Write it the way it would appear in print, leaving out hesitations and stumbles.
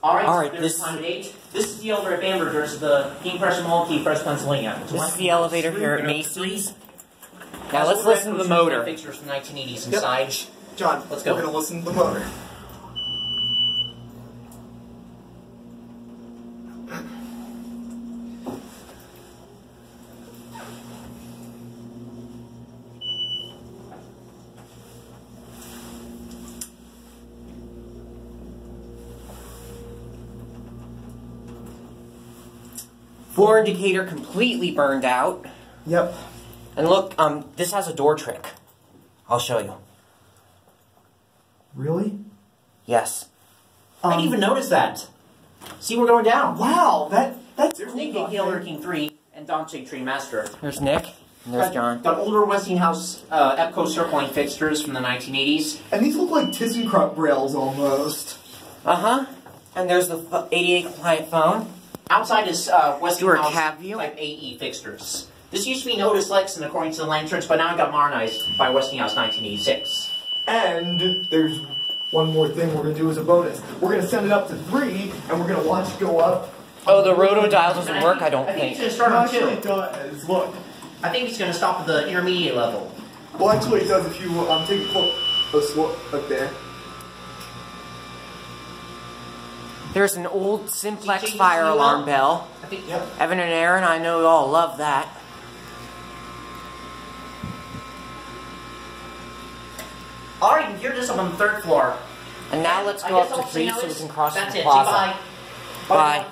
Alright, this is time at 8. This is the elevator at Bambergers, the King Prussia Mall, Key Fresh, Pennsylvania. This is the elevator here at Macy's. Now let's listen to the motor. Fixtures from the 1980s inside. John, let's go. We're gonna listen to the motor. Floor indicator completely burned out. Yep. And look, this has a door trick. I'll show you. Really? Yes. I didn't even notice that. See, we're going down. Wow, that's There's Nick and Jon King 3 and Dante Tree Master. There's Nick, and there's John. Got older Westinghouse Epco circling fixtures from the 1980s. And these look like ThyssenKrupp rails almost. Uh-huh. And there's the 88 compliant phone. Outside is Westinghouse cab view. Type AE fixtures. This used to be Notice Lexington according to the lanterns, but now it got modernized by Westinghouse 1986. And there's one more thing we're going to do as a bonus. We're going to send it up to 3, and we're going to watch it go up. Oh, the roto dial doesn't work, I don't think. I think it's going to start on 2. Actually, it does. Look. I think it's going to stop at the intermediate level. Well, actually, it does if you take a look up there. There's an old simplex fire alarm bell. I think, yep. Evan and Aaron, I know you all love that. Alright, you can hear this up on the 3rd floor. And now let's go up to 3 so we can cross the That's it. plaza. Bye. Bye.